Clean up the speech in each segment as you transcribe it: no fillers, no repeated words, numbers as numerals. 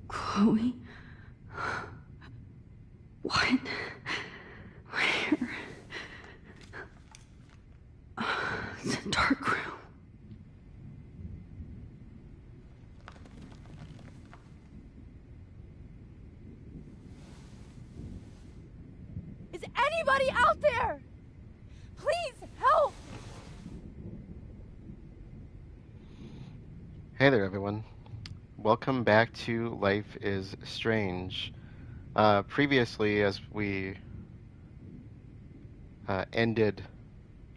Chloe? What? Where? It's a dark room. Is anybody out there? Please help! Hey there, everyone. Welcome back to Life is Strange. Previously, as we ended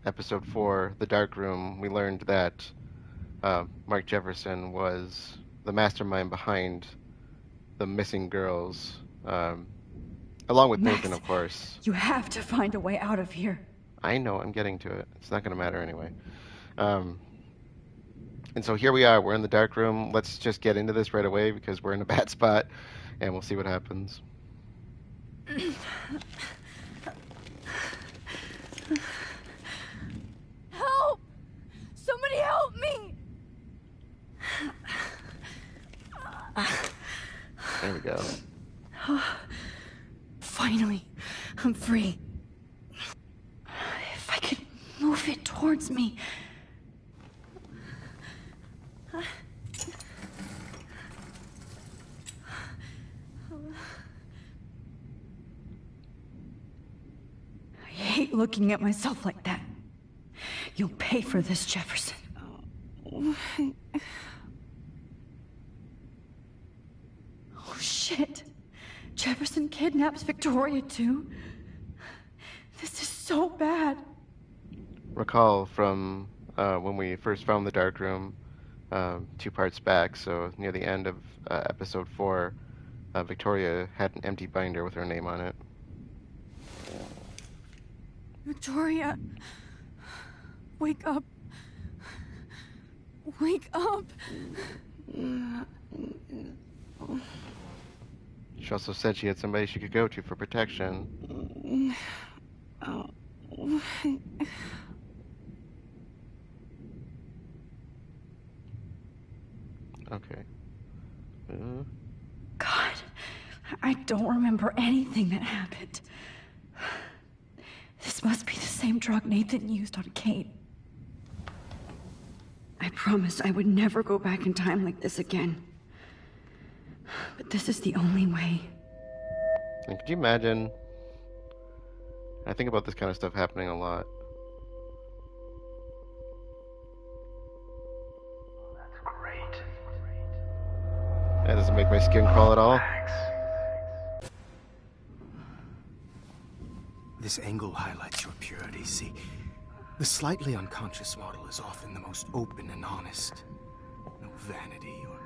episode 4, The Dark Room, we learned that Mark Jefferson was the mastermind behind the missing girls, along with Max, Nathan, of course. You have to find a way out of here. I know, I'm getting to it. It's not going to matter anyway. And so here we are, we're in the dark room. Let's just get into this right away because we're in a bad spot and we'll see what happens. Help! Somebody help me! There we go. Finally, I'm free. If I could move it towards me. I hate looking at myself like that. You'll pay for this, Jefferson. Oh, shit. Jefferson kidnaps Victoria, too? This is so bad. Recall from when we first found the dark room 2 parts back, so near the end of episode 4, Victoria had an empty binder with her name on it. Victoria, wake up. Wake up. She also said she had somebody she could go to for protection. Okay. God, I don't remember anything that happened. This must be the same drug Nathan used on Kate. I promised I would never go back in time like this again. But this is the only way. And could you imagine? I think about this kind of stuff happening a lot. That's great. That doesn't make my skin crawl at all. This angle highlights your purity. See, the slightly unconscious model is often the most open and honest. No vanity or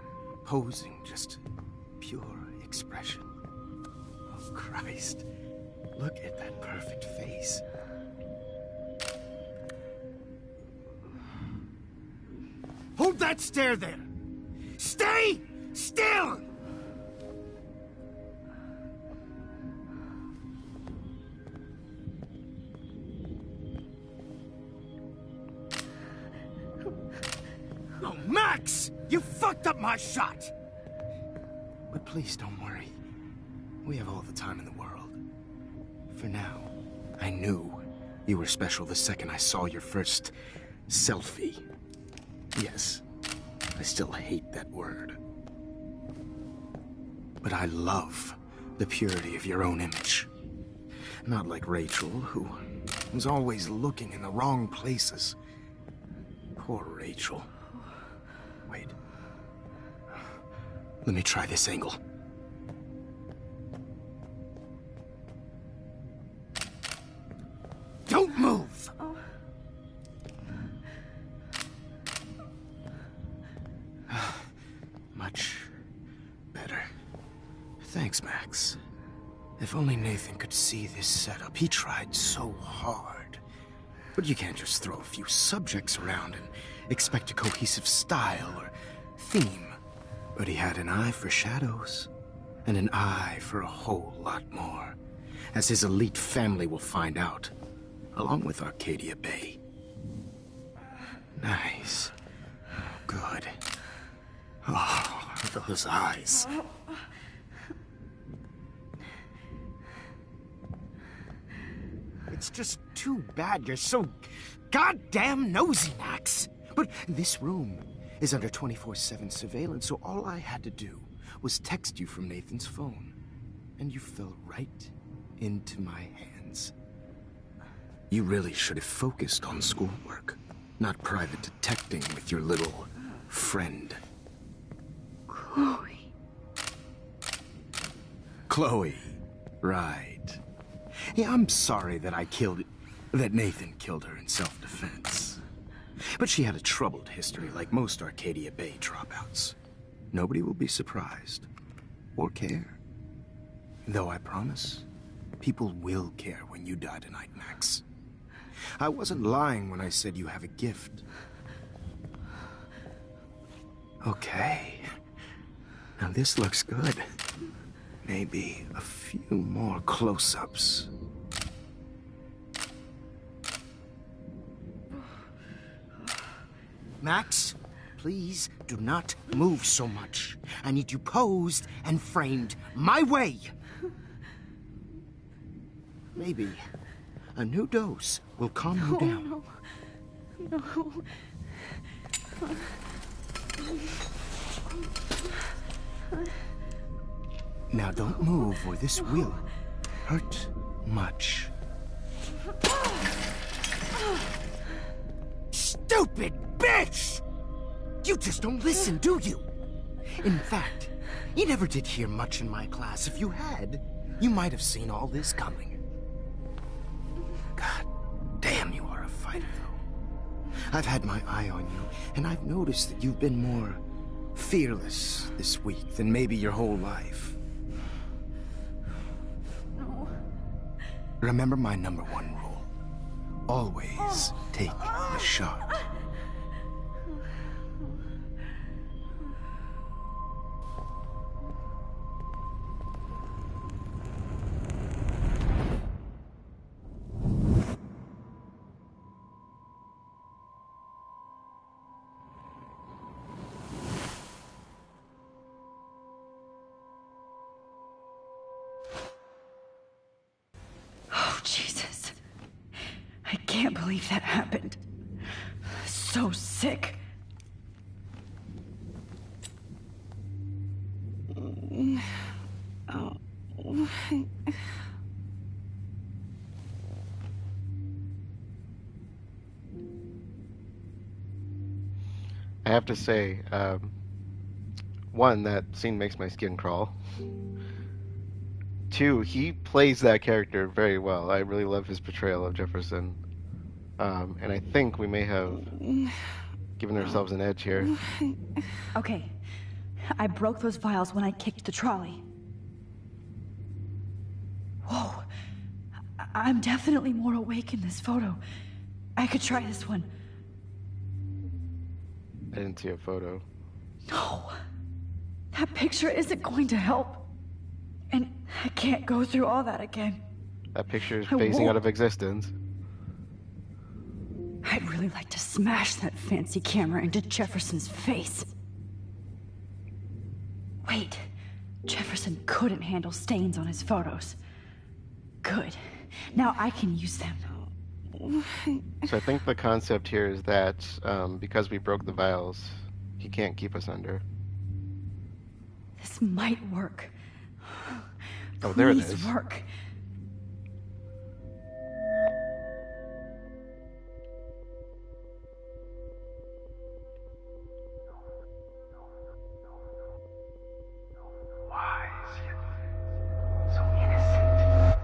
posing, just pure expression. Oh, Christ. Look at that perfect face. Hold that stare there! Stay still! Oh, Max! You fucked up my shot! But please don't worry. We have all the time in the world. For now, I knew you were special the second I saw your first selfie. Yes, I still hate that word. But I love The purity of your own image. Not like Rachel, who was always looking in the wrong places. Poor Rachel. Wait. Let me try this angle. Don't move! Much better. Thanks, Max. If only Nathan could see this setup. He tried so hard. But you can't just throw a few subjects around and expect a cohesive style or theme. But he had an eye for shadows, and an eye for a whole lot more, as his elite family will find out, along with Arcadia Bay. Nice. Good. Oh, those eyes. It's just too bad you're so goddamn nosy, Max. But this room is under 24/7 surveillance, so all I had to do was text you from Nathan's phone. And you fell right into my hands. You really should have focused on schoolwork, not private detecting with your little friend. Chloe. Chloe. Right. Yeah, I'm sorry that that Nathan killed her in self-defense. But she had a troubled history like most Arcadia Bay dropouts. Nobody will be surprised. Or care. Though I promise, people will care when you die tonight, Max. I wasn't lying when I said you have a gift. Okay. Now this looks good. Maybe a few more close-ups. Max, please do not move so much. I need you posed and framed my way. Maybe a new dose will calm you down. No. Now don't move or this will hurt much. Stupid bitch! You just don't listen, do you? In fact, you never did hear much in my class. If you had, you might have seen all this coming. God damn, you are a fighter, though. I've had my eye on you, and I've noticed that you've been more fearless this week than maybe your whole life. No. Remember my #1 rule. Always take the shot. Oh, Jesus. I can't believe that happened. So sick. I have to say, one, that scene makes my skin crawl. Two, he plays that character very well. I really love his portrayal of Jefferson. And I think we may have given ourselves an edge here. Okay. I broke those vials when I kicked the trolley. Whoa. I'm definitely more awake in this photo. I could try this one. I didn't see a photo. No. That picture isn't going to help. And I can't go through all that again. That picture is I phasing won't. out of existence. I'd really like to smash that fancy camera into Jefferson's face. Wait. Jefferson couldn't handle stains on his photos. Good. Now I can use them. So I think the concept here is that because we broke the vials, he can't keep us under. This might work. Oh, there it Please is. work. Wise yet so innocent.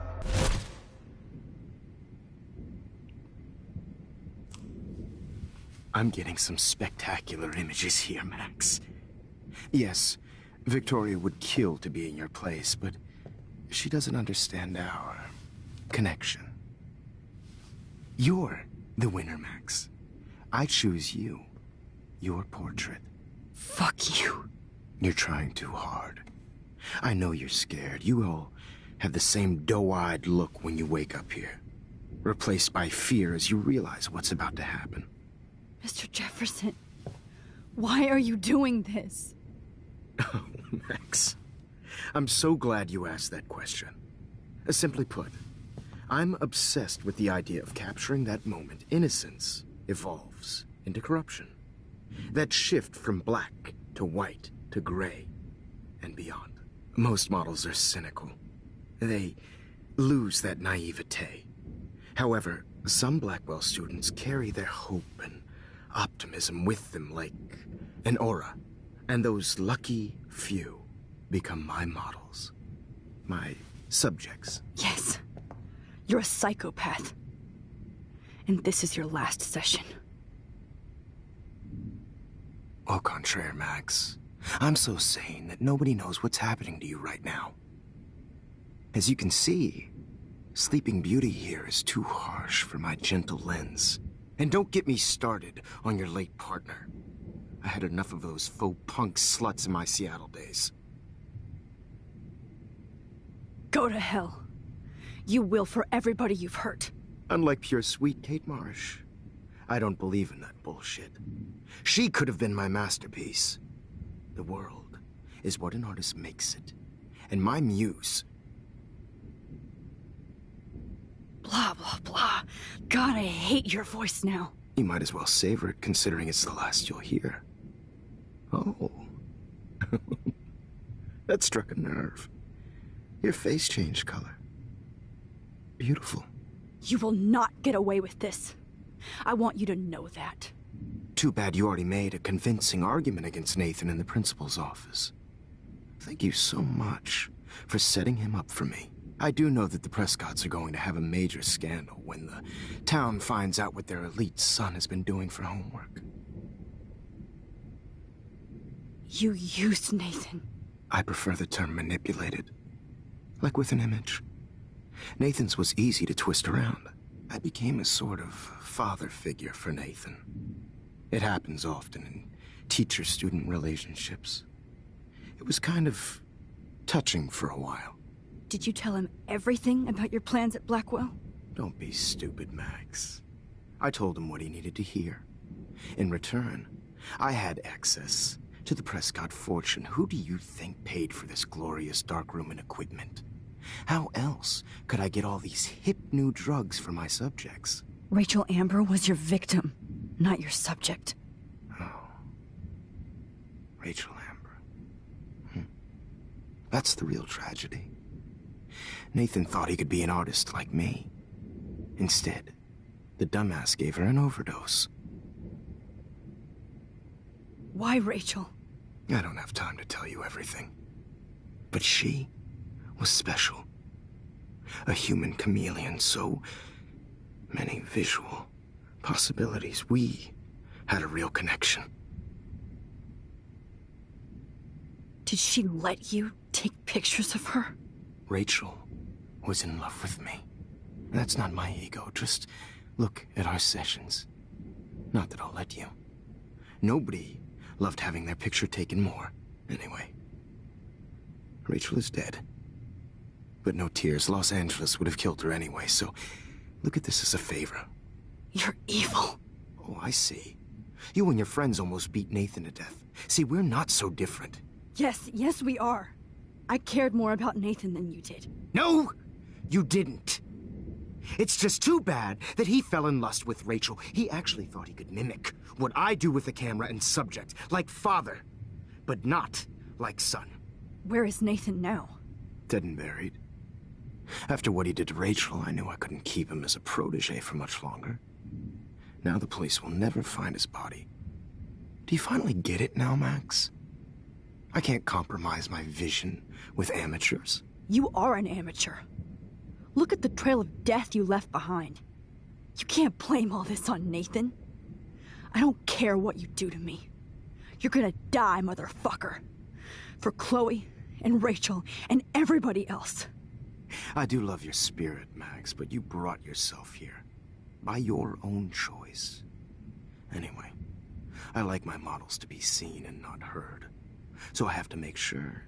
I'm getting some spectacular images here, Max. Yes, Victoria would kill to be in your place, but she doesn't understand our connection. You're the winner, Max. I choose you. Your portrait. Fuck you. You're trying too hard. I know you're scared. You all have the same doe-eyed look when you wake up here. Replaced by fear as you realize what's about to happen. Mr. Jefferson, why are you doing this? Oh, Max. I'm so glad you asked that question. Simply put, I'm obsessed with the idea of capturing that moment innocence evolves into corruption. That shift from black to white to gray and beyond. Most models are cynical. They lose that naivete. However, some Blackwell students carry their hope and optimism with them like an aura. And those lucky few become my models. My subjects. Yes. You're a psychopath. And this is your last session. Au contraire, Max. I'm so sane that nobody knows what's happening to you right now. As you can see, Sleeping Beauty here is too harsh for my gentle lens. And don't get me started on your late partner. I had enough of those faux punk sluts in my Seattle days. Go to hell. You will for everybody you've hurt. Unlike pure sweet Kate Marsh, I don't believe in that bullshit. She could have been my masterpiece. The world is what an artist makes it. And my muse... Blah, blah, blah. God, I hate your voice now. You might as well savor it, considering it's the last you'll hear. Oh. That struck a nerve. Your face changed color. Beautiful. You will not get away with this. I want you to know that. Too bad you already made a convincing argument against Nathan in the principal's office. Thank you so much for setting him up for me. I do know that the Prescotts are going to have a major scandal when the town finds out what their elite son has been doing for homework. You used Nathan. I prefer the term manipulated. Like with an image. Nathan's was easy to twist around. I became a sort of father figure for Nathan. It happens often in teacher-student relationships. It was kind of touching for a while. Did you tell him everything about your plans at Blackwell? Don't be stupid, Max. I told him what he needed to hear. In return, I had access to the Prescott fortune. Who do you think paid for this glorious darkroom and equipment? How else could I get all these hip new drugs for my subjects? Rachel Amber was your victim, not your subject. Oh. Rachel Amber. That's the real tragedy. Nathan thought he could be an artist like me. Instead, the dumbass gave her an overdose. Why Rachel? I don't have time to tell you everything. But she was special. A human chameleon, so many visual possibilities. We had a real connection. Did she let you take pictures of her? Rachel was in love with me. That's not my ego. Just look at our sessions. Not that I'll let you. Nobody loved having their picture taken more. Anyway, Rachel is dead. But no tears. Los Angeles would have killed her anyway, so look at this as a favor. You're evil. Oh, I see. You and your friends almost beat Nathan to death. See, we're not so different. Yes, we are. I cared more about Nathan than you did. No, you didn't. It's just too bad that he fell in lust with Rachel. He actually thought he could mimic what I do with the camera and subject, like father, but not like son. Where is Nathan now? Dead and buried. After what he did to Rachel, I knew I couldn't keep him as a protege for much longer. Now the police will never find his body. Do you finally get it now, Max? I can't compromise my vision with amateurs. You are an amateur. Look at the trail of death you left behind. You can't blame all this on Nathan. I don't care what you do to me. You're gonna die, motherfucker. For Chloe and Rachel and everybody else. I do love your spirit, Max, but you brought yourself here. By your own choice. Anyway, I like my models to be seen and not heard. So I have to make sure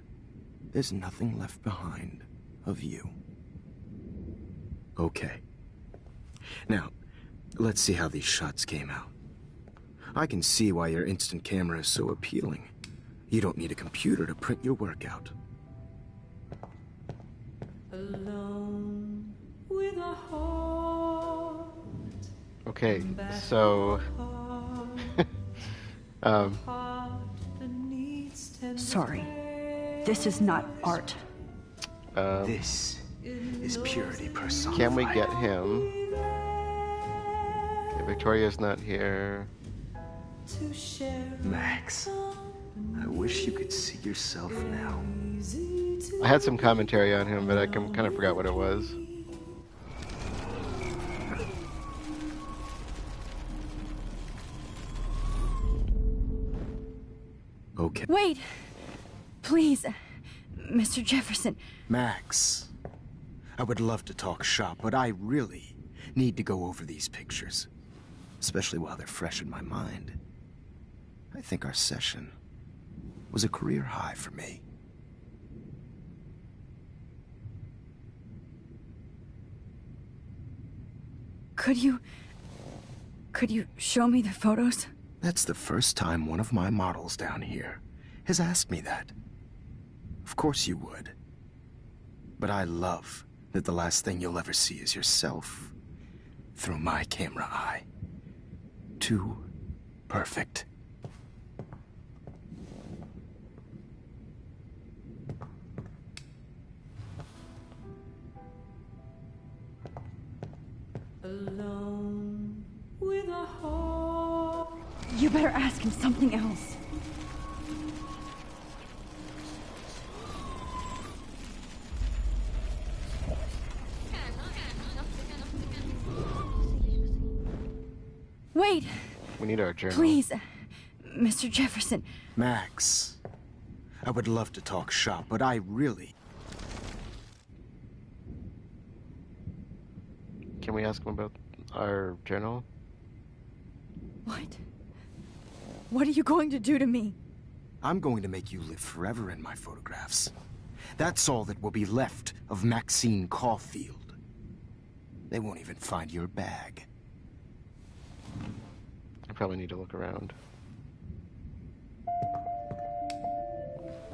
there's nothing left behind of you. Okay. Now, let's see how these shots came out. I can see why your instant camera is so appealing. You don't need a computer to print your work out. Alone with a heart. Okay, so Sorry. This is not art. This is purity personified. can we get him? Okay, Victoria's not here. To share Max, I wish you could see yourself now. I had some commentary on him, but I kind of forgot what it was. Okay. Wait! Please, Mr. Jefferson. Max, I would love to talk shop, but I really need to go over these pictures. Especially while they're fresh in my mind. I think our session was a career high for me. Could you show me the photos? That's the first time one of my models down here has asked me that. Of course you would. But I love that the last thing you'll ever see is yourself through my camera eye. Too perfect. alone with a heart. You better ask him something else. Wait, We need our journal. please, Mr. Jefferson. Max, I would love to talk shop, but I really... Can we ask him about our journal? What? What are you going to do to me? I'm going to make you live forever in my photographs. That's all that will be left of Maxine Caulfield. They won't even find your bag. I probably need to look around.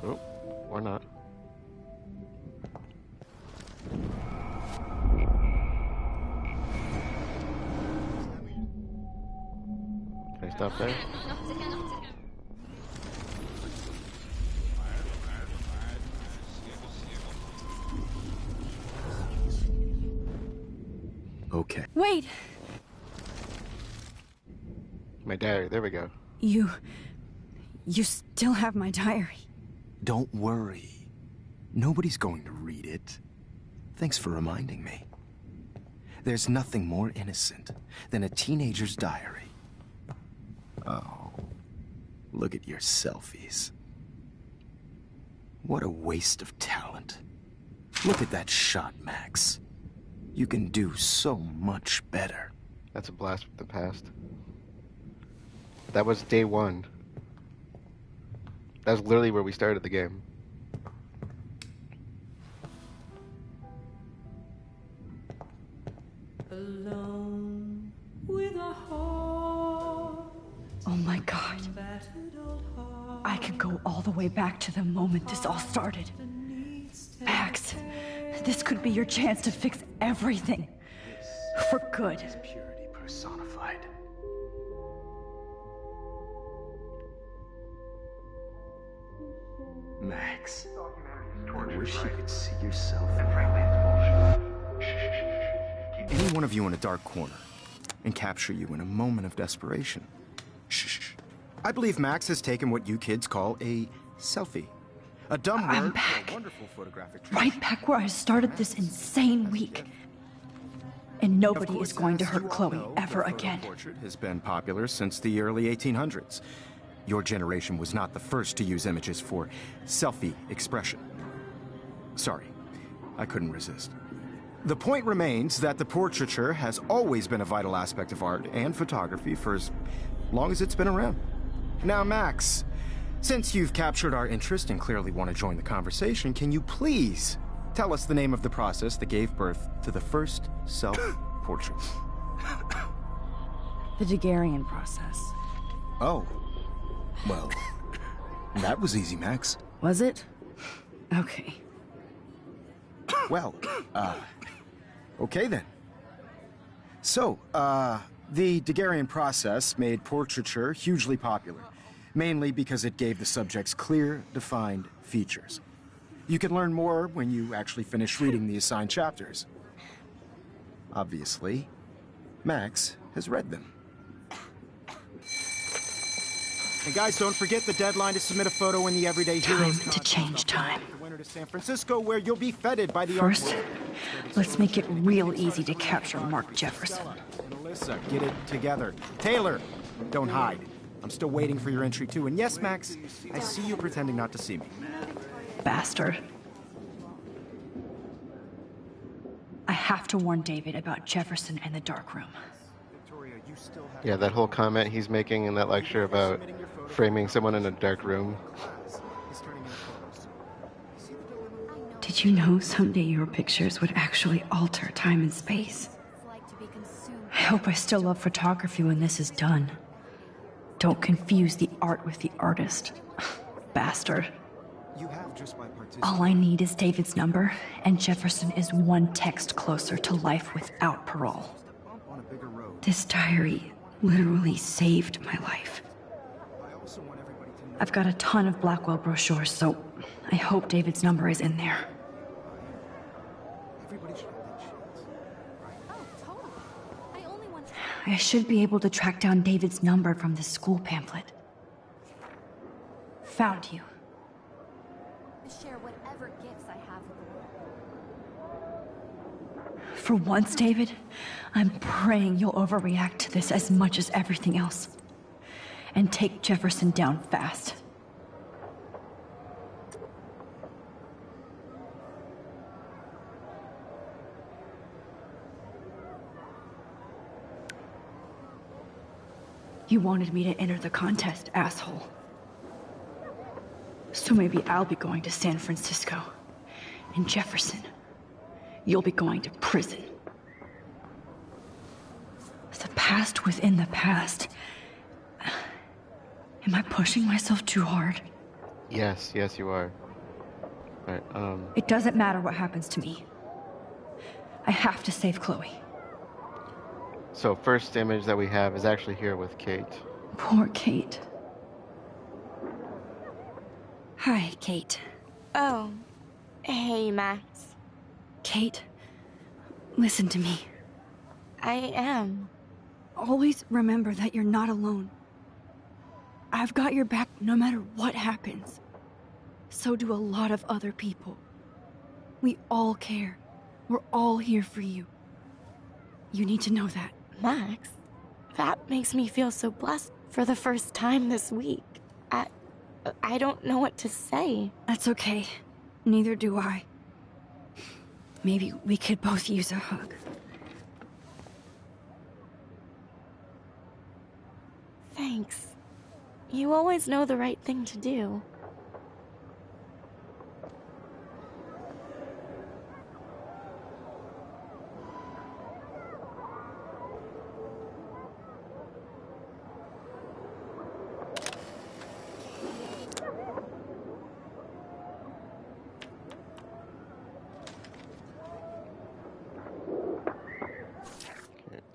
Oh, or not. Can I stop there? Okay. Wait, My diary, there we go. you still have my diary. Don't worry. Nobody's going to read it. Thanks for reminding me. There's nothing more innocent than a teenager's diary. Oh, look at your selfies. What a waste of talent. Look at that shot, Max. You can do so much better. That's a blast from the past. That was day one. That was literally where we started the game. Alone with a heart. Oh my God. Battered old heart. I could go all the way back to the moment this all started. Max, this could be your chance to fix everything. For good. Purity personified. Max, I wish you could see yourself. And frankly, it's bullshit. one of you in a dark corner and capture you in a moment of desperation. Shh. I believe Max has taken what you kids call a selfie. A dumb I'm word back. for a wonderful photographic trick. Right back where I started this insane week. And nobody is going to hurt Chloe ever again. The portrait has been popular since the early 1800s. Your generation was not the first to use images for selfie expression. Sorry, I couldn't resist. The point remains that the portraiture has always been a vital aspect of art and photography for as long as it's been around. Now, Max, since you've captured our interest and clearly want to join the conversation, can you please tell us the name of the process that gave birth to the first self-portrait? The Daguerrean process. Oh. Well, that was easy, Max. Was it? Okay. Well, okay then. So, the Daguerrean process made portraiture hugely popular, mainly because it gave the subjects clear, defined features. You can learn more when you actually finish reading the assigned chapters. Obviously, Max has read them. And guys, don't forget the deadline to submit a photo in the Everyday Heroes Time to change time. The winter to San Francisco, where you'll be feted by the First, art let's make it real easy to capture Mark Jefferson. and Alyssa, get it together. Taylor, don't hide. I'm still waiting for your entry too. And yes, Max, I see you pretending not to see me. Bastard. I have to warn David about Jefferson and the dark room. Victoria, you still have Yeah, that whole comment he's making in that lecture about framing someone in a dark room. He's turning in photos. See the dilemma? Did you know someday your pictures would actually alter time and space? It's like to be consumed. I hope I still love photography when this is done. Don't confuse the art with the artist. Bastard. You have just by participating. All I need is David's number, and Jefferson is one text closer to life without parole. Bump on a bigger road. This diary literally saved my life. I also want everybody to know I've got a ton of Blackwell brochures, so I hope David's number is in there. everybody should have that chance. Oh, totally. I only want to I should be able to track down David's number from the school pamphlet. Found you. share whatever gifts I have with the world. For once, David, I'm praying you'll overreact to this as much as everything else. And take Jefferson down fast. You wanted me to enter the contest, asshole. So maybe I'll be going to San Francisco. And Jefferson, you'll be going to prison. The past within the past. Am I pushing myself too hard? Yes, you are. Alright, It doesn't matter what happens to me. I have to save Chloe. so first image that we have is actually here with Kate. Poor Kate. Hi, Kate. Oh. Hey, Max. Kate, listen to me. I am. Always remember that you're not alone. I've got your back no matter what happens. So do a lot of other people. We all care. We're all here for you. You need to know that. Max, that makes me feel so blessed for the first time this week. I don't know what to say. That's okay. Neither do I. Maybe we could both use a hug. Thanks. You always know the right thing to do.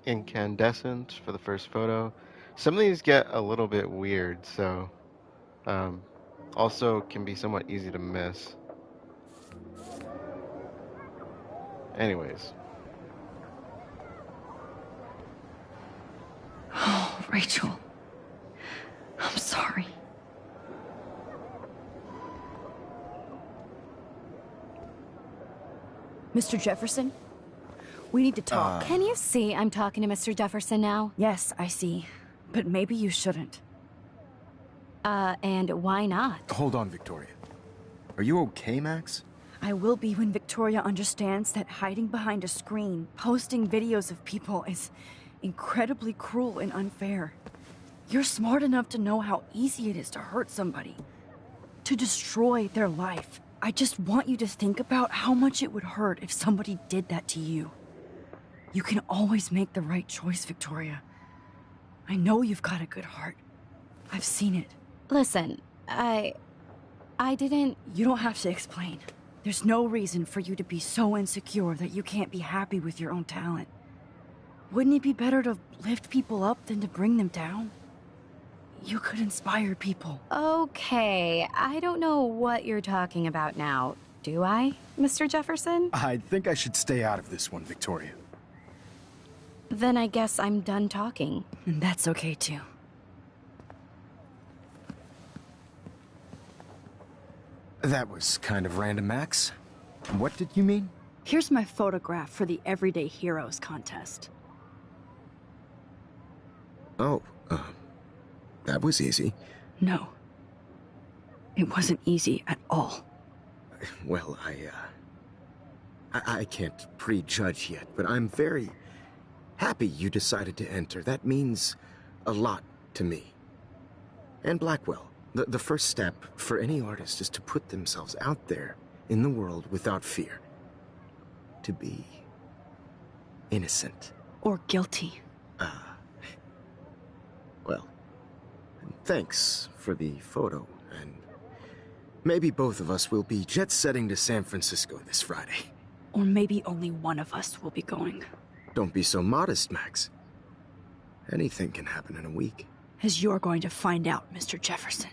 Incandescent for the first photo. Some of these get a little bit weird, so also can be somewhat easy to miss. Anyways. Rachel, I'm sorry. Mr. Jefferson? We need to talk. Can you see I'm talking to Mr. Jefferson now? Yes, I see. But maybe you shouldn't. And why not? Hold on, Victoria. Are you okay, Max? I will be when Victoria understands that hiding behind a screen, posting videos of people is incredibly cruel and unfair. You're smart enough to know how easy it is to hurt somebody, to destroy their life. I just want you to think about how much it would hurt if somebody did that to you. You can always make the right choice, Victoria. I know you've got a good heart. I've seen it. Listen, I didn't... You don't have to explain. There's no reason for you to be so insecure that you can't be happy with your own talent. Wouldn't it be better to lift people up than to bring them down? You could inspire people. Okay, I don't know what you're talking about now. Do I, Mr. Jefferson? I think I should stay out of this one, Victoria. Then I guess I'm done talking. And that's okay too. That was kind of random, Max. What did you mean? Here's my photograph for the Everyday Heroes contest. Oh, that was easy. No. It wasn't easy at all. Well, I can't prejudge yet, but I'm very happy you decided to enter. That means a lot to me. And Blackwell. The first step for any artist is to put themselves out there in the world without fear. To be innocent. Or guilty. Well, thanks for the photo, and maybe both of us will be jet-setting to San Francisco this Friday. Or maybe only one of us will be going. Don't be so modest, Max. Anything can happen in a week. As you're going to find out, Mr. Jefferson.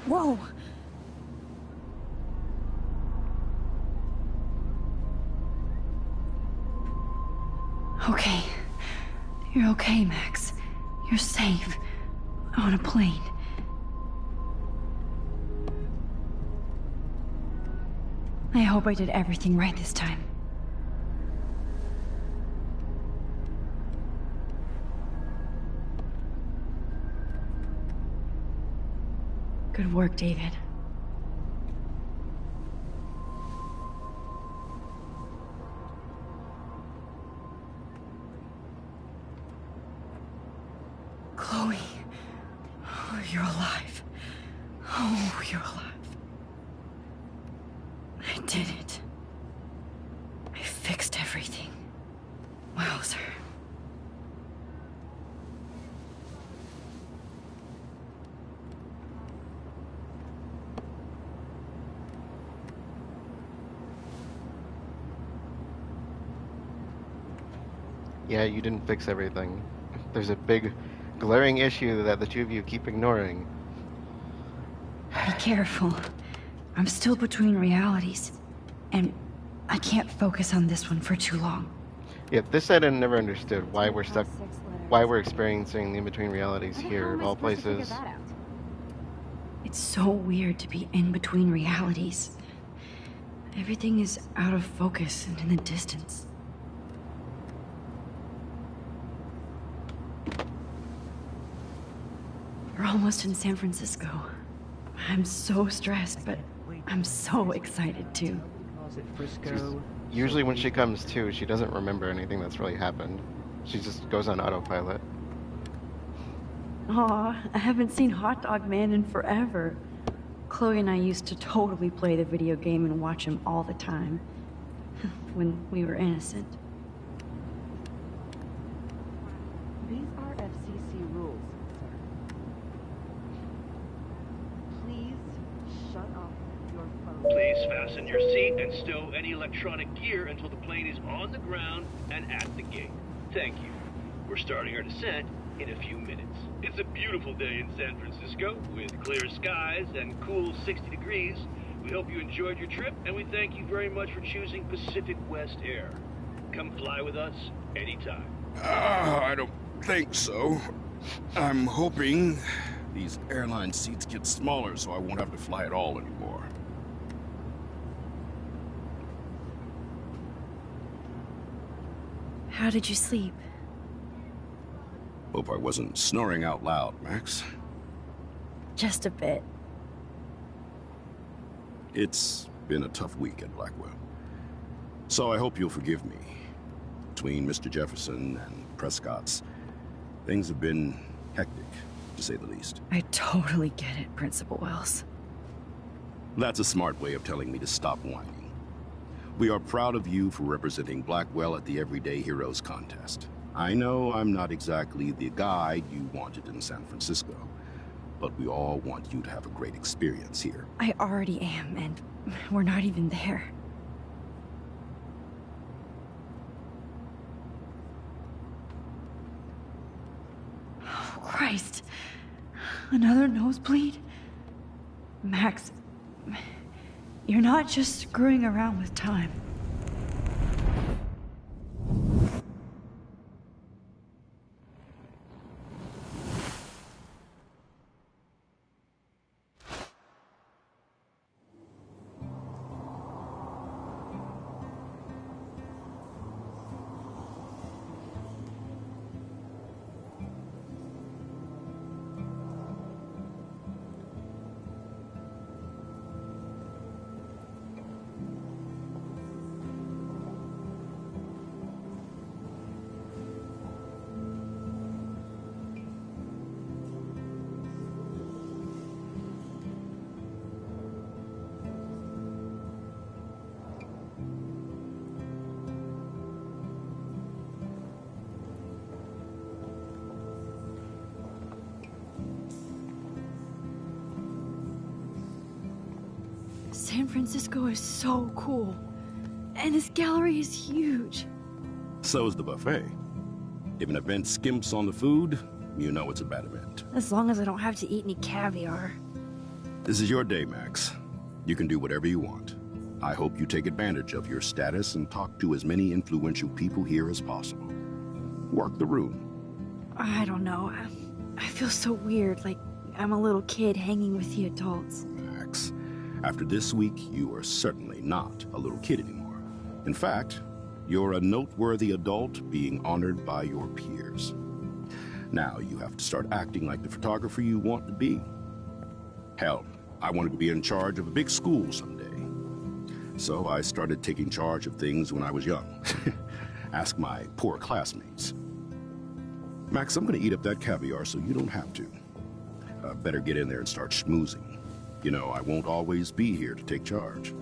Whoa! Okay. You're okay, Max. You're safe. On a plane. I hope I did everything right this time. Good work, David. Chloe. Oh, you're alive. Oh, you're alive. I did it. I fixed everything. Wowzer. Yeah, you didn't fix everything. There's a big, glaring issue that the two of you keep ignoring. Be careful. I'm still between realities. And I can't focus on this one for too long. Yeah, this I never understood why we're stuck, why we're experiencing the in-between realities here of all places. It's so weird to be in between realities. Everything is out of focus and in the distance. We're almost in San Francisco. I'm so stressed, but I'm so excited too. Usually when she comes to, she doesn't remember anything that's really happened. She just goes on autopilot. Aw, I haven't seen Hot Dog Man in forever. Chloe and I used to totally play the video game and watch him all the time. When we were innocent. These are FCC rules, sir. Please shut off your phone. Please fasten your seat and stow any electronic gear until the plane is on the ground and at the gate. Thank you. We're starting our descent in a few minutes. It's a beautiful day in San Francisco with clear skies and cool 60 degrees. We hope you enjoyed your trip, and we thank you very much for choosing Pacific West Air. Come fly with us anytime. I don't think so. I'm hoping these airline seats get smaller so I won't have to fly at all anymore. How did you sleep? Hope I wasn't snoring out loud, Max. Just a bit. It's been a tough week at Blackwell. So I hope you'll forgive me. Between Mr. Jefferson and Prescott's, things have been hectic, to say the least. I totally get it, Principal Wells. That's a smart way of telling me to stop whining. We are proud of you for representing Blackwell at the Everyday Heroes contest. I know I'm not exactly the guide you wanted in San Francisco, but we all want you to have a great experience here. I already am, and we're not even there. Oh, Christ. Another nosebleed? Max, you're not just screwing around with time. San Francisco is so cool. And this gallery is huge. So is the buffet. If an event skimps on the food, you know it's a bad event. As long as I don't have to eat any caviar. This is your day, Max. You can do whatever you want. I hope you take advantage of your status and talk to as many influential people here as possible. Work the room. I don't know. I feel so weird, like I'm a little kid hanging with the adults. Max, after this week, you are certainly not a little kid anymore. In fact, you're a noteworthy adult being honored by your peers. Now you have to start acting like the photographer you want to be. Hell, I wanted to be in charge of a big school someday. So I started taking charge of things when I was young. Ask my poor classmates. Max, I'm gonna eat up that caviar so you don't have to. Better get in there and start schmoozing. You know, I won't always be here to take charge.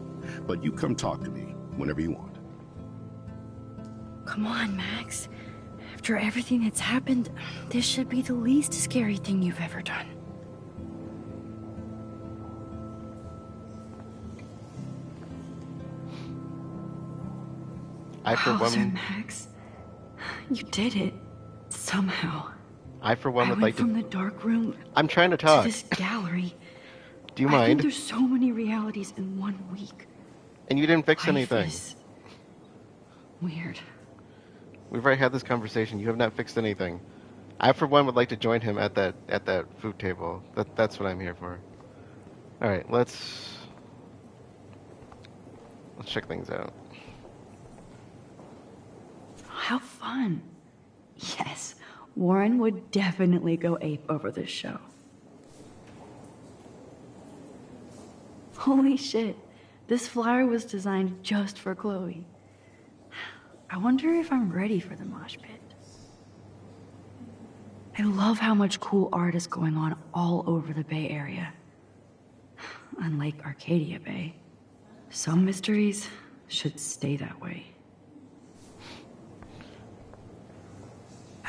But you come talk to me whenever you want. Come on, Max. After everything that's happened, this should be the least scary thing you've ever done. Wowzer, Max. You did it. Somehow. I, for one, would went like from to... the dark room I'm trying to talk. to this gallery. Do you I think mind? there's so many realities in 1 week. And you didn't fix Life anything. is Weird. We've already had this conversation. You have not fixed anything. I, for one, would like to join him at that food table. That's what I'm here for. All right, let's check things out. How fun. Yes, Warren would definitely go ape over this show. Holy shit, this flyer was designed just for Chloe. I wonder if I'm ready for the mosh pit. I love how much cool art is going on all over the Bay Area. Unlike Arcadia Bay, some mysteries should stay that way.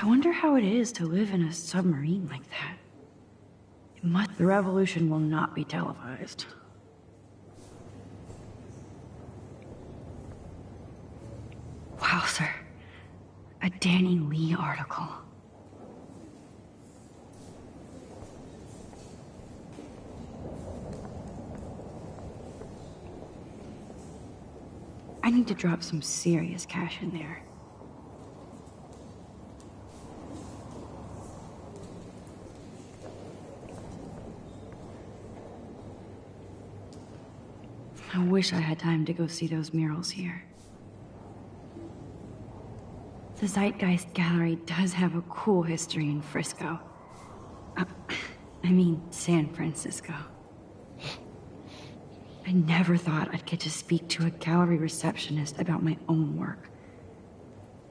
I wonder how it is to live in a submarine like that. The revolution will not be televised. Wow, sir. A Danny Lee article. I need to drop some serious cash in there. I wish I had time to go see those murals here. The Zeitgeist Gallery does have a cool history in Frisco. I mean, San Francisco. I never thought I'd get to speak to a gallery receptionist about my own work.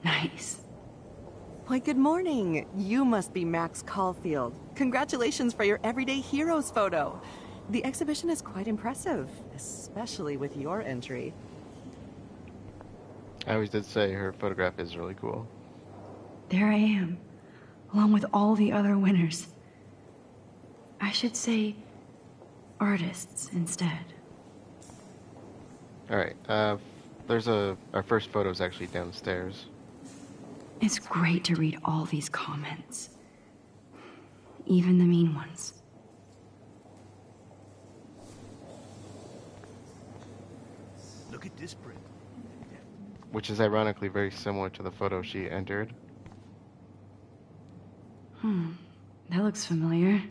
Nice. Why, good morning. You must be Max Caulfield. Congratulations for your Everyday Heroes photo. The exhibition is quite impressive, especially with your entry. I always did say her photograph is really cool. There I am, along with all the other winners. I should say artists instead. All right, our first photo is actually downstairs. It's great to read all these comments, even the mean ones. Look at this print. Which is ironically very similar to the photo she entered. That looks familiar.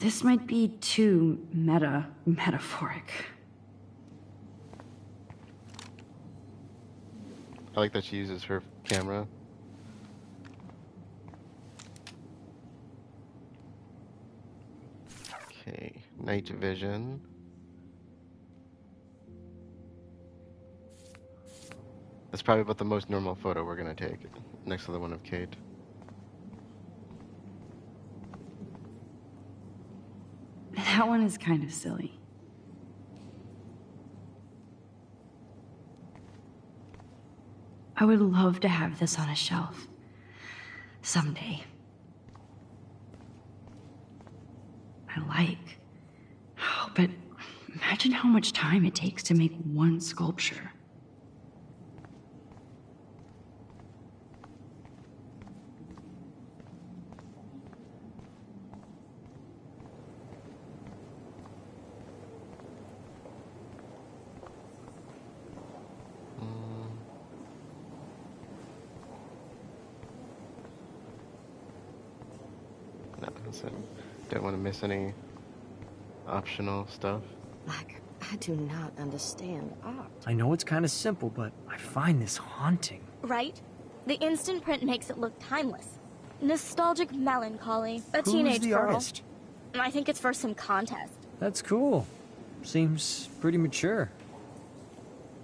This might be too metaphoric. I like that she uses her camera. Okay, night vision. That's probably about the most normal photo we're gonna take, next to the one of Kate. That one is kind of silly. I would love to have this on a shelf. Someday. But imagine how much time it takes to make one sculpture. No, don't want to miss any optional stuff. Like, I do not understand art. I know it's kind of simple, but I find this haunting. Right? The instant print makes it look timeless. Nostalgic melancholy. A Who's teenage the girl. artist? I think it's for some contest. That's cool. Seems pretty mature.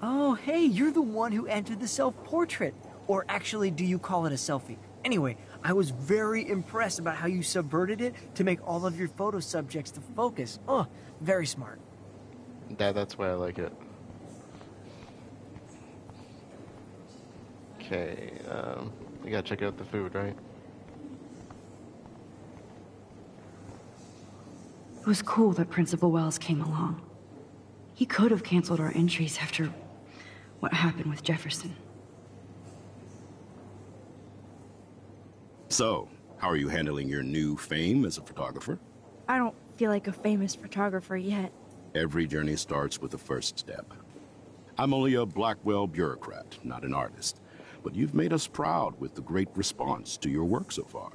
Oh, hey, you're the one who entered the self-portrait. Or actually, do you call it a selfie? Anyway, I was very impressed about how you subverted it to make all of your photo subjects the focus. Oh, very smart. That's why I like it. Okay, we gotta check out the food, right? It was cool that Principal Wells came along. He could have canceled our entries after what happened with Jefferson. So, how are you handling your new fame as a photographer? I don't feel like a famous photographer yet. Every journey starts with the first step. I'm only a Blackwell bureaucrat, not an artist. But you've made us proud with the great response to your work so far.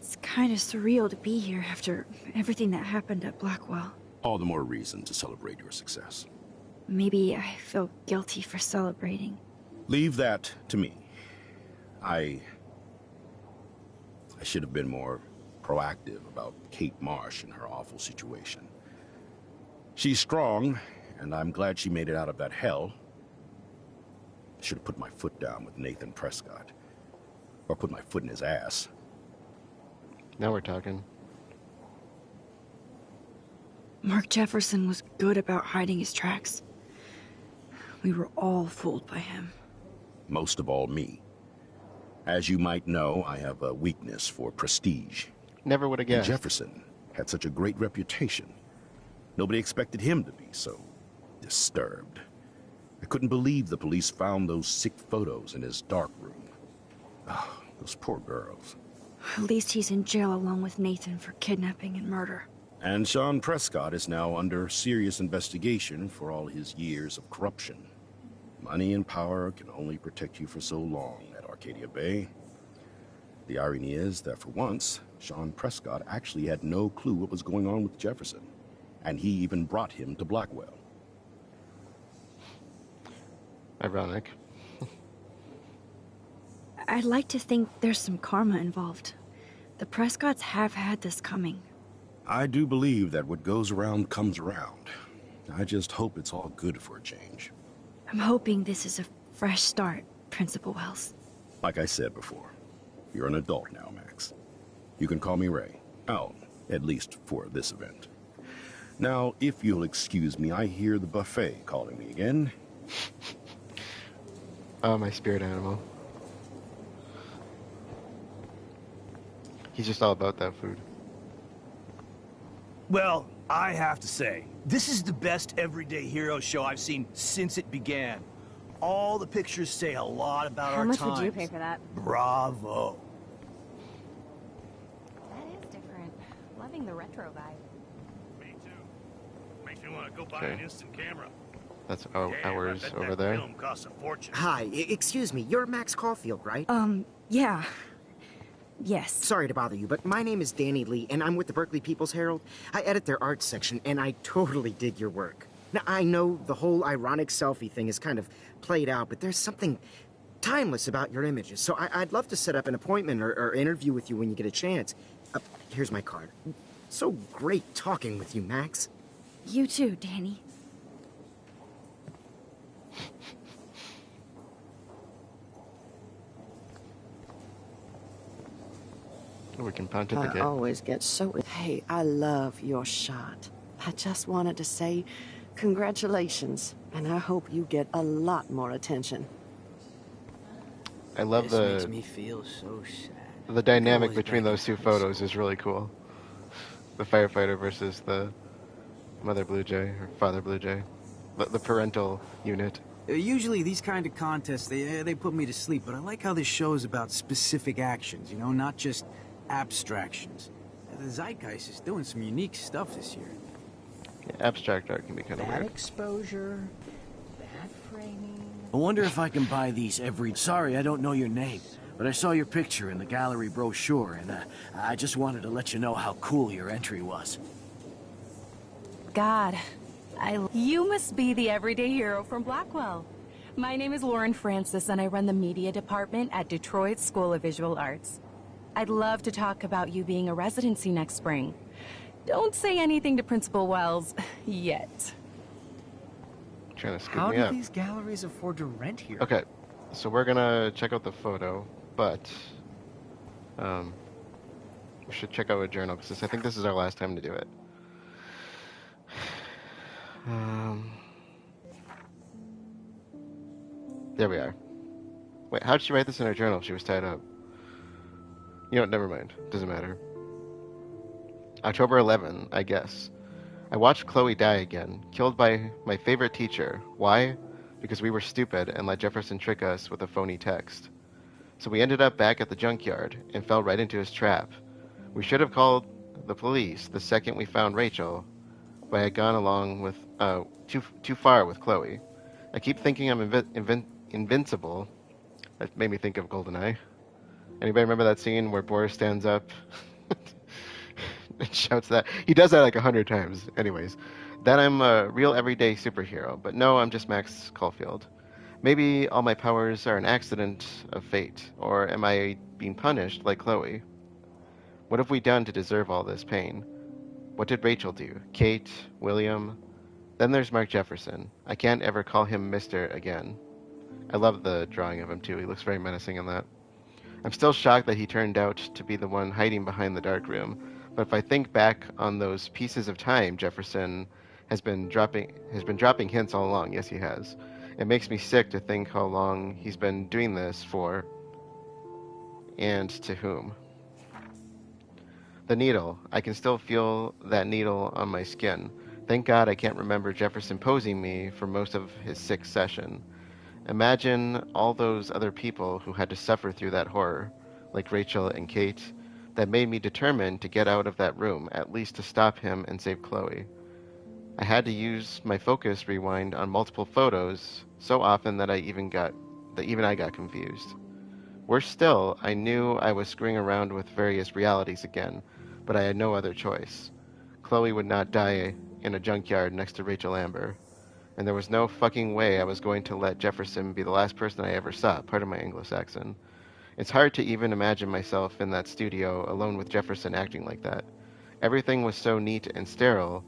It's kind of surreal to be here after everything that happened at Blackwell. All the more reason to celebrate your success. Maybe I feel guilty for celebrating. Leave that to me. I should have been more proactive about Kate Marsh and her awful situation. She's strong, and I'm glad she made it out of that hell. I should have put my foot down with Nathan Prescott. Or put my foot in his ass. Now we're talking. Mark Jefferson was good about hiding his tracks. We were all fooled by him. Most of all, me. As you might know, I have a weakness for prestige. Never would have And guessed. Jefferson had such a great reputation. Nobody expected him to be so disturbed. I couldn't believe the police found those sick photos in his dark room. Oh, those poor girls. At least he's in jail along with Nathan for kidnapping and murder. And Sean Prescott is now under serious investigation for all his years of corruption. Money and power can only protect you for so long at Arcadia Bay. The irony is that for once, Sean Prescott actually had no clue what was going on with Jefferson. And he even brought him to Blackwell. Ironic. I'd like to think there's some karma involved. The Prescotts have had this coming. I do believe that what goes around comes around. I just hope it's all good for a change. I'm hoping this is a fresh start, Principal Wells. Like I said before, you're an adult now, Max. You can call me Ray. Oh, at least for this event. Now, if you'll excuse me, I hear the buffet calling me again. Oh, my spirit animal. He's just all about that food. Well, I have to say, this is the best everyday hero show I've seen since it began. All the pictures say a lot about How our much times. would you pay for that? Bravo. That is different. Loving the retro vibe. Me too. Makes me want to go buy Okay. an instant camera. That's Damn, I ours bet over that there. film costs a fortune. Hi, excuse me, you're Max Caulfield, right? Yeah. Yes. Sorry to bother you, but my name is Danny Lee, and I'm with the Berkeley People's Herald. I edit their arts section, and I totally dig your work. Now, I know the whole ironic selfie thing is kind of played out, but there's something timeless about your images, so I'd love to set up an appointment or interview with you when you get a chance. Here's my card. So great talking with you, Max. You too, Danny. We can I pontificate. always get so... Hey, I love your shot. I just wanted to say congratulations, and I hope you get a lot more attention. I love This makes the me feel so sad. the dynamic Always between back those two in high photos school. is really cool. The firefighter versus the mother blue jay or father blue jay, the parental unit. Usually these kind of contests, they put me to sleep, but I like how this show is about specific actions, you know, not just abstractions. The Zeitgeist is doing some unique stuff this year. Yeah, abstract art can be kind of Bad weird. exposure, bad framing. I wonder if I can buy these every... Sorry, I don't know your name, but I saw your picture in the gallery brochure, and I just wanted to let you know how cool your entry was. God, you must be the everyday hero from Blackwell. My name is Lauren Francis, and I run the media department at Detroit School of Visual Arts. I'd love to talk about you being a residency next spring. Don't say anything to Principal Wells yet. Trying to scoop How me do up. these galleries afford to rent here? Okay, so we're gonna check out the photo, but we should check out a journal because I think this is our last time to do it. There we are. Wait, how did she write this in her journal if she was tied up? You know what, never mind. Doesn't matter. October 11, I guess. I watched Chloe die again, killed by my favorite teacher. Why? Because we were stupid and let Jefferson trick us with a phony text. So we ended up back at the junkyard and fell right into his trap. We should have called the police the second we found Rachel, but I had gone along with too far with Chloe. I keep thinking I'm invincible. That made me think of GoldenEye. Anybody remember that scene where Boris stands up and shouts that? He does that like 100 times. Anyways, that I'm a real everyday superhero, but no, I'm just Max Caulfield. Maybe all my powers are an accident of fate, or am I being punished like Chloe? What have we done to deserve all this pain? What did Rachel do? Kate? William? Then there's Mark Jefferson. I can't ever call him Mr. again. I love the drawing of him too. He looks very menacing in that. I'm still shocked that he turned out to be the one hiding behind the dark room, but if I think back on those pieces of time Jefferson has been dropping hints all along. Yes, he has. It makes me sick to think how long he's been doing this for, and to whom. The needle. I can still feel that needle on my skin. Thank God I can't remember Jefferson posing me for most of his 6th session. Imagine all those other people who had to suffer through that horror, like Rachel and Kate, that made me determined to get out of that room, at least to stop him and save Chloe. I had to use my focus rewind on multiple photos so often that even I got confused. Worse still, I knew I was screwing around with various realities again, but I had no other choice. Chloe would not die in a junkyard next to Rachel Amber, and there was no fucking way I was going to let Jefferson be the last person I ever saw, pardon my Anglo-Saxon. It's hard to even imagine myself in that studio alone with Jefferson acting like that. Everything was so neat and sterile,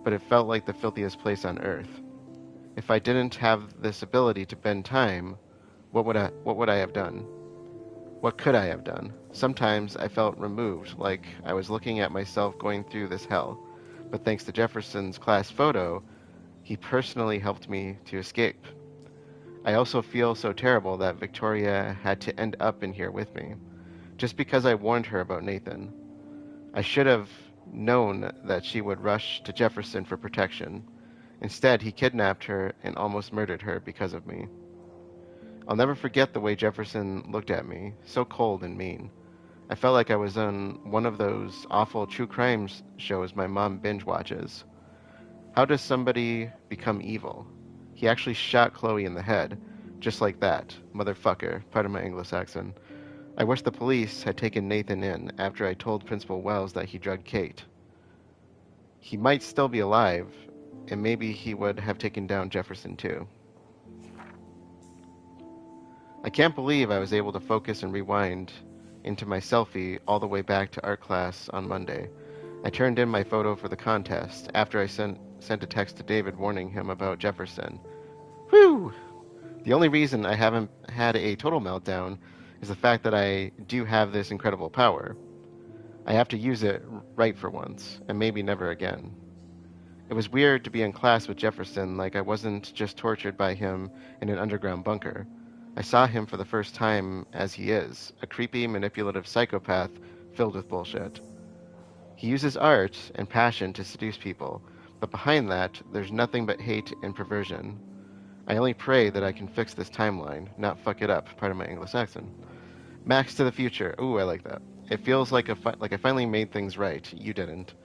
but it felt like the filthiest place on earth. If I didn't have this ability to bend time, what would I have done? What could I have done? Sometimes I felt removed, like I was looking at myself going through this hell. But thanks to Jefferson's class photo, he personally helped me to escape. I also feel so terrible that Victoria had to end up in here with me, just because I warned her about Nathan. I should have known that she would rush to Jefferson for protection. Instead, he kidnapped her and almost murdered her because of me. I'll never forget the way Jefferson looked at me, so cold and mean. I felt like I was on one of those awful true crime shows my mom binge watches. How does somebody become evil? He actually shot Chloe in the head, just like that. Motherfucker, pardon my Anglo-Saxon. I wish the police had taken Nathan in after I told Principal Wells that he drugged Kate. He might still be alive, and maybe he would have taken down Jefferson too. I can't believe I was able to focus and rewind into my selfie all the way back to art class on Monday. I turned in my photo for the contest after I sent a text to David warning him about Jefferson. Whew! The only reason I haven't had a total meltdown is the fact that I do have this incredible power. I have to use it right for once, and maybe never again. It was weird to be in class with Jefferson like I wasn't just tortured by him in an underground bunker. I saw him for the first time as he is, a creepy, manipulative psychopath filled with bullshit. He uses art and passion to seduce people, but behind that, there's nothing but hate and perversion. I only pray that I can fix this timeline, not fuck it up, pardon my Anglo-Saxon. Max to the future. Ooh, I like that. It feels like I finally made things right. You didn't.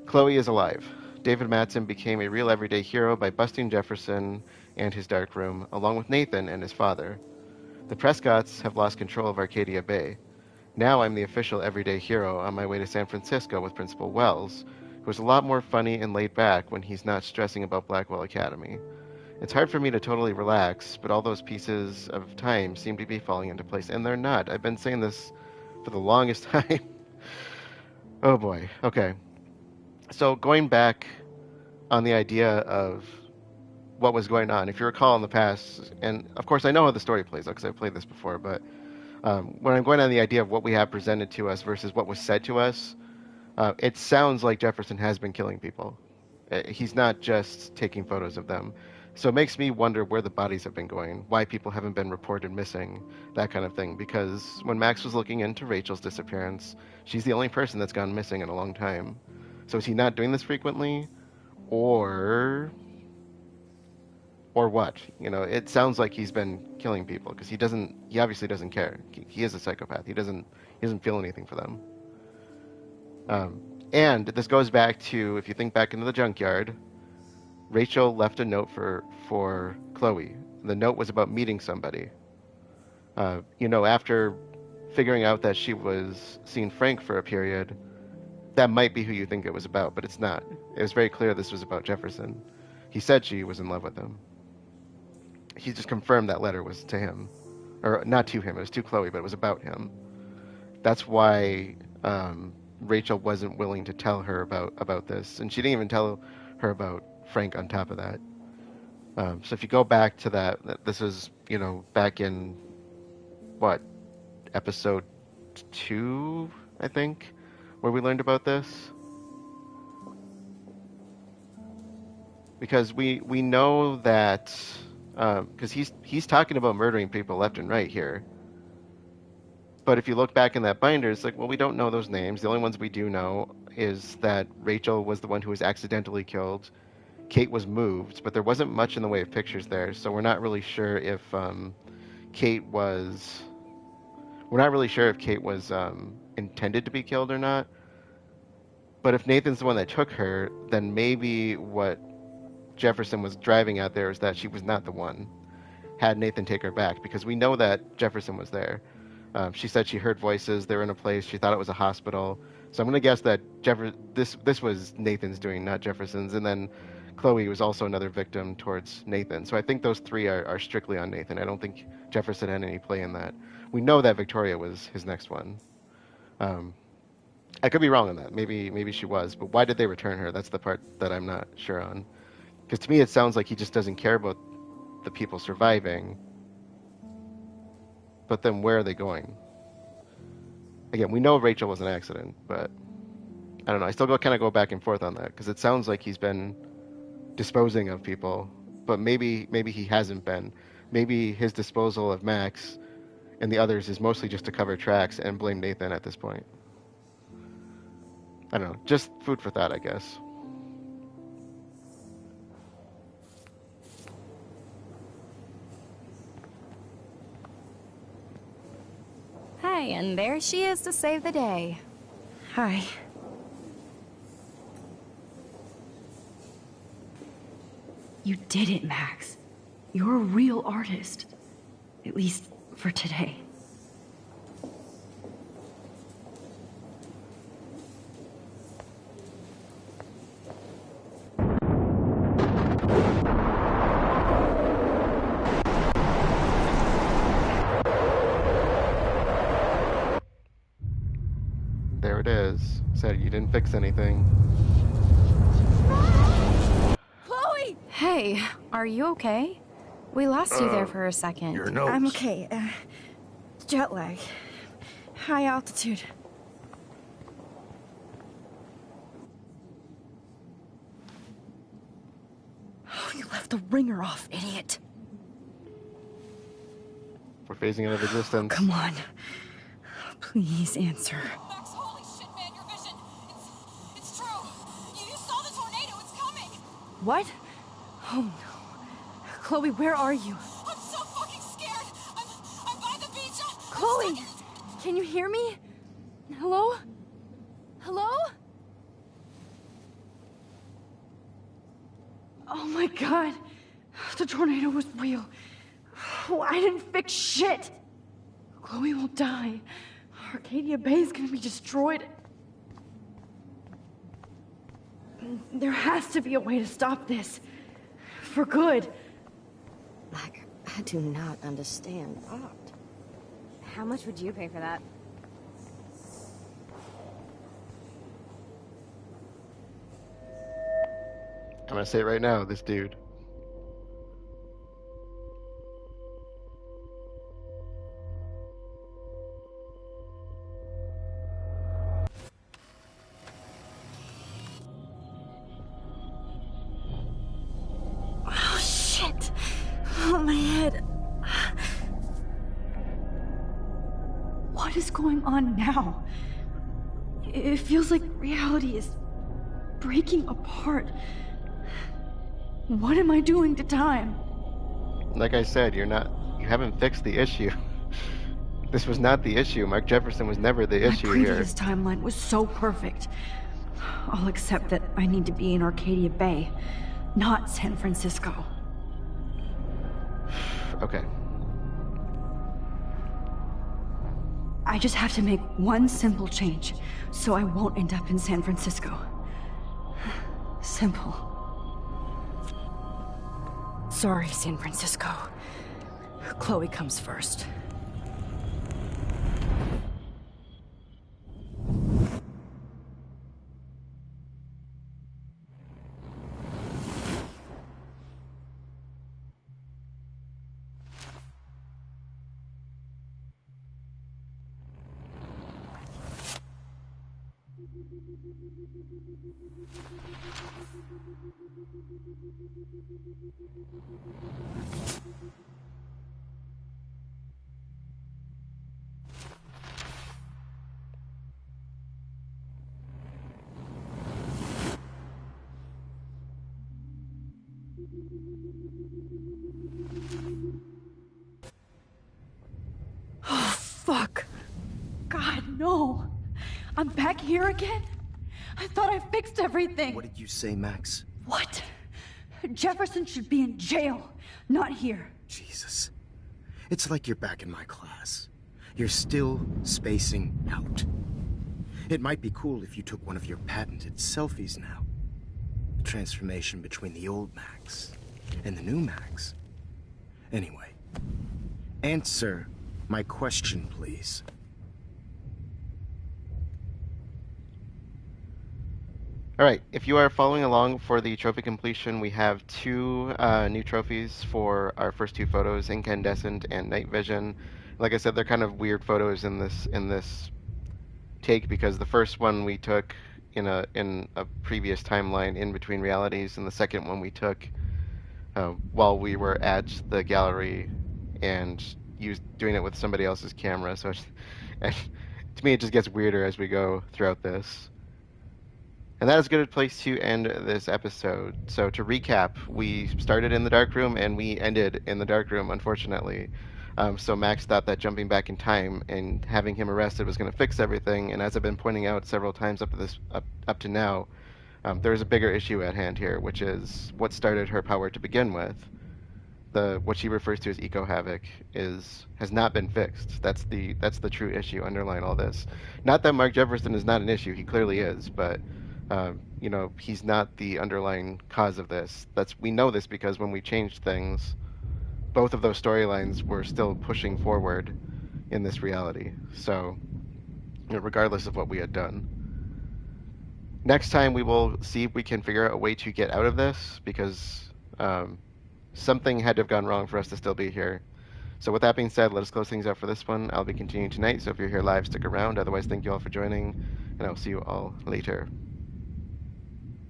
Chloe is alive. David Mattson became a real everyday hero by busting Jefferson and his dark room, along with Nathan and his father. The Prescotts have lost control of Arcadia Bay. Now I'm the official everyday hero on my way to San Francisco with Principal Wells, who is a lot more funny and laid back when he's not stressing about Blackwell Academy. It's hard for me to totally relax, but all those pieces of time seem to be falling into place, and they're not. I've been saying this for the longest time. Oh boy. Okay. So going back on the idea of what was going on, if you recall in the past, and of course I know how the story plays out because I've played this before, but when I'm going on the idea of what we have presented to us versus what was said to us, it sounds like Jefferson has been killing people. He's not just taking photos of them. So it makes me wonder where the bodies have been going, why people haven't been reported missing, that kind of thing. Because when Max was looking into Rachel's disappearance, she's the only person that's gone missing in a long time. So is he not doing this frequently? Or what? You know, it sounds like he's been killing people because he obviously doesn't care. He is a psychopath. He doesn't feel anything for them. And this goes back to, if you think back into the junkyard, Rachel left a note for Chloe. The note was about meeting somebody. After figuring out that she was seeing Frank for a period, that might be who you think it was about, but it's not. It was very clear this was about Jefferson. He said she was in love with him. He just confirmed that letter was to him. Or not to him, it was to Chloe, but it was about him. That's why Rachel wasn't willing to tell her about this. And she didn't even tell her about Frank on top of that. So if you go back to that, this is, back in, episode 2, I think, where we learned about this? Because we know that, because he's talking about murdering people left and right here. But if you look back in that binder, it's like, well, we don't know those names. The only ones we do know is that Rachel was the one who was accidentally killed. Kate was moved, but there wasn't much in the way of pictures there, so we're not really sure if Kate was intended to be killed or not. But if Nathan's the one that took her, then maybe what Jefferson was driving at there is that she was not the one. Had Nathan take her back, because we know that Jefferson was there. She said she heard voices. They were in a place. She thought it was a hospital. So I'm going to guess that this was Nathan's doing, not Jefferson's. And then Chloe was also another victim towards Nathan. So I think those three are strictly on Nathan. I don't think Jefferson had any play in that. We know that Victoria was his next one. I could be wrong on that. Maybe she was. But why did they return her? That's the part that I'm not sure on. Because to me it sounds like he just doesn't care about the people surviving. But then where are they going? Again, we know Rachel was an accident, but I don't know. I still kind of go back and forth on that, because it sounds like he's been disposing of people, but maybe he hasn't been. Maybe his disposal of Max and the others is mostly just to cover tracks and blame Nathan at this point. I don't know. Just food for thought, I guess. Hi, and there she is to save the day. Hi. You did it, Max. You're a real artist. At least for today. There it is. Said you didn't fix anything. Chloe! Hey, are you okay? We lost you there for a second. Your nose. I'm okay. Jet lag. High altitude. Oh, you left the ringer off, idiot. We're phasing out of existence. Come on. Please answer. Max, holy shit, man, your vision. It's true. You saw the tornado. It's coming. What? Oh no. Chloe, where are you? I'm so fucking scared. I'm by the beach. Chloe! Can you hear me? Hello? Hello? Oh my god. The tornado was real. Oh, I didn't fix shit. Chloe will die. Arcadia Bay is gonna be destroyed. There has to be a way to stop this. For good. I do not understand art. How much would you pay for that? I'm gonna say it right now, this dude. Oh shit. Oh, my head. What is going on now? It feels like reality is breaking apart. What am I doing to time? Like I said, you haven't fixed the issue. This was not the issue. Mark Jefferson was never the issue My here. previous timeline was so perfect. I'll accept that I need to be in Arcadia Bay, not San Francisco. Okay. I just have to make one simple change, so I won't end up in San Francisco. Simple. Sorry, San Francisco. Chloe comes first. Oh, fuck. God, no. I'm back here again? I thought I fixed everything. What did you say, Max? What? Jefferson should be in jail, not here. Jesus. It's like you're back in my class. You're still spacing out. It might be cool if you took one of your patented selfies now. The transformation between the old Max and the new Max. Anyway, answer my question, please. All right, if you are following along for the trophy completion, we have two new trophies for our first two photos, Incandescent and Night Vision. Like I said, they're kind of weird photos in this take because the first one we took in a previous timeline in between realities, and the second one we took while we were at the gallery and doing it with somebody else's camera. So and to me, it just gets weirder as we go throughout this. And that is a good place to end this episode. So to recap, we started in the dark room and we ended in the dark room, unfortunately. So Max thought that jumping back in time and having him arrested was going to fix everything. And as I've been pointing out several times up to now, there is a bigger issue at hand here, which is what started her power to begin with. What she refers to as eco havoc has not been fixed. That's the true issue underlying all this. Not that Mark Jefferson is not an issue; he clearly is, but he's not the underlying cause of this. We know this because when we changed things, both of those storylines were still pushing forward in this reality. So, regardless of what we had done. Next time we will see if we can figure out a way to get out of this, because something had to have gone wrong for us to still be here. So with that being said, let us close things out for this one. I'll be continuing tonight, so if you're here live, stick around. Otherwise, thank you all for joining, and I'll see you all later.